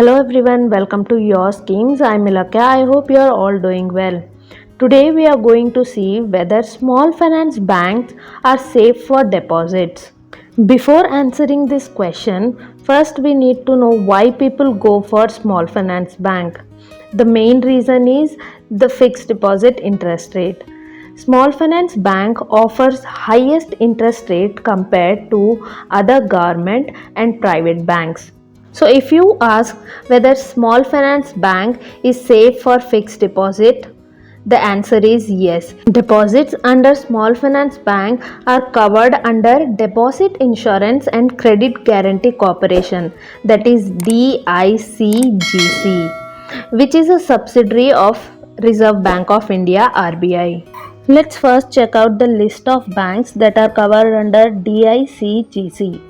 Hello everyone, welcome to Your Schemes. I'm Lakh. I hope you are all doing well. Today we are going to see whether small finance banks are safe for deposits. Before answering this question, first we need to know why people go for small finance bank. The main reason is the fixed deposit interest rate. Small finance bank offers highest interest rate compared to other government and private banks. So if you ask whether small finance bank is safe for fixed deposit, the answer is yes. Deposits under small finance bank are covered under Deposit Insurance and Credit Guarantee Corporation, that is DICGC, which is a subsidiary of Reserve Bank of India RBI. Let's first check out the list of banks that are covered under DICGC.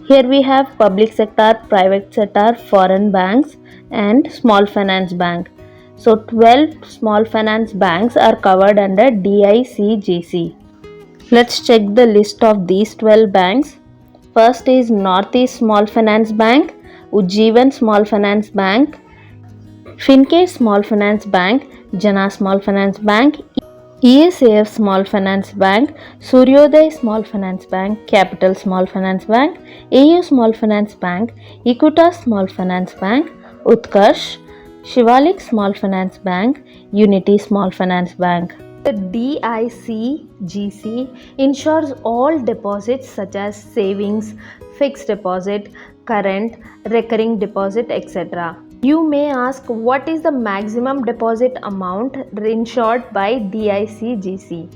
Here we have public sector, private sector, foreign banks and small finance bank. So 12 small finance banks are covered under DICGC. Let's check the list of these 12 banks. First is Northeast Small Finance Bank, Ujjivan Small Finance Bank, Fincare Small Finance Bank, Jana Small Finance Bank, ESAF Small Finance Bank, Suryoday Small Finance Bank, Capital Small Finance Bank, AU Small Finance Bank, Equitas Small Finance Bank, Utkarsh, Shivalik Small Finance Bank, Unity Small Finance Bank. The DICGC insures all deposits such as savings, fixed deposit, current, recurring deposit, etc. You may ask, what is the maximum deposit amount insured by DICGC?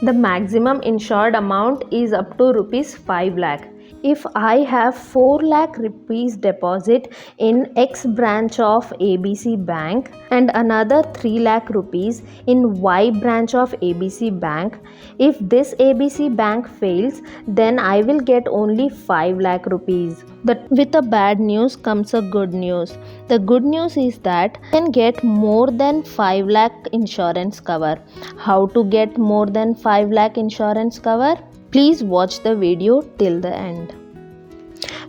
The maximum insured amount is up to rupees 5 lakh. If I have 4 lakh rupees deposit in X branch of ABC Bank and another 3 lakh rupees in Y branch of ABC Bank, if this ABC Bank fails, then I will get only 5 lakh rupees. But with a bad news comes a good news. The good news is that you can get more than 5 lakh insurance cover. How to get more than 5 lakh insurance cover? Please watch the video till the end.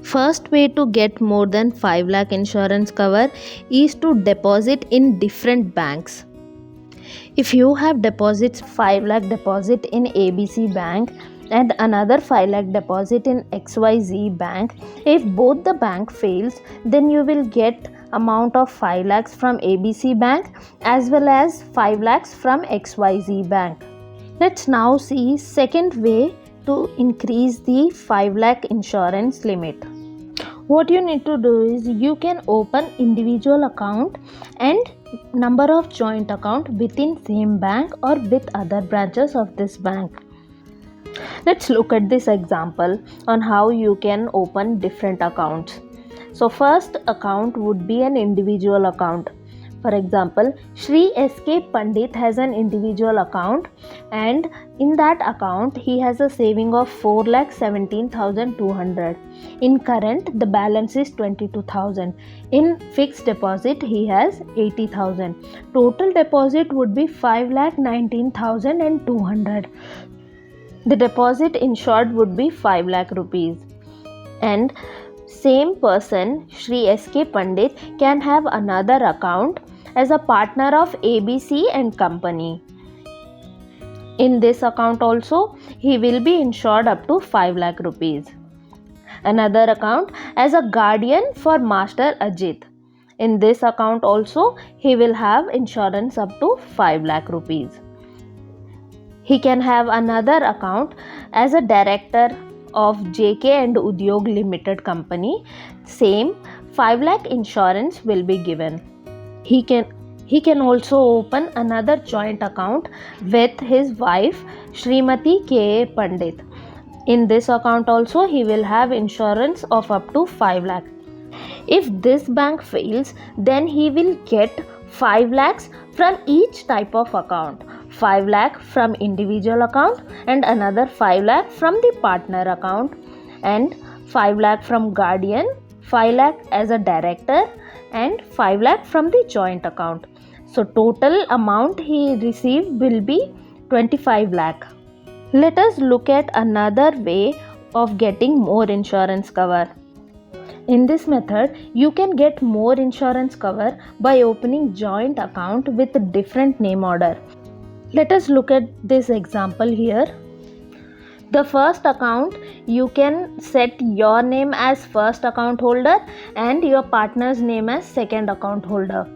First way to get more than 5 lakh insurance cover is to deposit in different banks. If you have deposits 5 lakh deposit in ABC Bank and another 5 lakh deposit in XYZ Bank, if both the bank fails, then you will get amount of 5 lakhs from ABC Bank as well as 5 lakhs from XYZ Bank. Let's now see second way to increase the 5 lakh insurance limit. What you need to do is you can open individual account and number of joint account within same bank or with other branches of this bank. Let's look at this example on how you can open different accounts. So first account would be an individual account. For example, Shri SK Pandit has an individual account and in that account he has a saving of 4,17,200. In current the balance is 22,000. In fixed deposit he has 80,000. Total deposit would be 5,19,200. The deposit insured would be 5 lakh rupees. And same person, Shri SK Pandit, can have another account as a partner of ABC and company. In this account also, he will be insured up to 5 lakh rupees. Another account as a guardian for Master Ajit. In this account also, he will have insurance up to 5 lakh rupees. He can have another account as a director of JK and Udyog Limited Company. Same 5 lakh insurance will be given. He can also open another joint account with his wife Srimati K. Pandit. In this account also he will have insurance of up to 5 lakh. If this bank fails, then he will get 5 lakhs from each type of account. 5 lakh from individual account and another 5 lakh from the partner account and 5 lakh from guardian, 5 lakh as a director and 5 lakh from the joint account. So total amount he received will be 25 lakh. Let us look at another way of getting more insurance cover. In this method, you can get more insurance cover by opening joint account with a different name order. Let us look at this example here. The first account, you can set your name as first account holder and your partner's name as second account holder,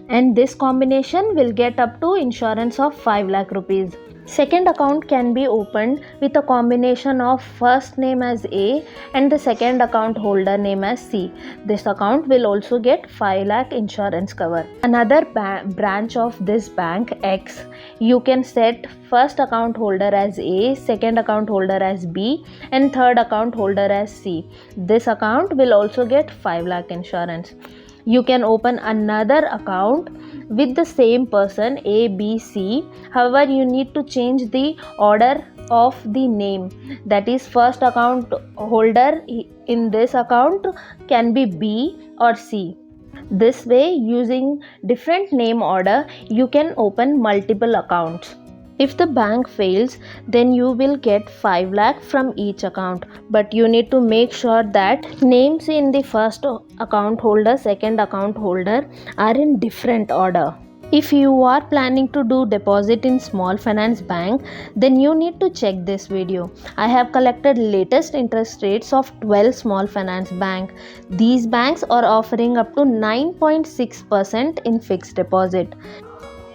and this combination will get up to insurance of 5 lakh rupees. Second account can be opened with a combination of first name as A and the second account holder name as C. This account will also get 5 lakh insurance cover. Another branch of this bank, X, you can set first account holder as A, second account holder as B and third account holder as C. This account will also get 5 lakh insurance. You can open another account with the same person, A, B, C. However, you need to change the order of the name. That is, first account holder in this account can be B or C. This way, using different name order, you can open multiple accounts. If the bank fails, then you will get 5 lakh from each account, but you need to make sure that names in the first account holder, second account holder are in different order. If you are planning to do deposit in small finance bank, then you need to check this video. I have collected latest interest rates of 12 small finance bank. These banks are offering up to 9.6% in fixed deposit.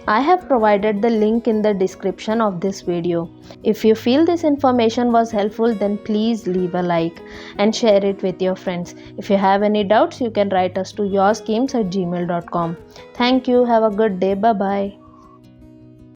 I have provided the link in the description of this video. If you feel this information was helpful, then please leave a like and share it with your friends. If you have any doubts, you can write us to yourschemes@gmail.com. Thank you. Have a good day. Bye-bye.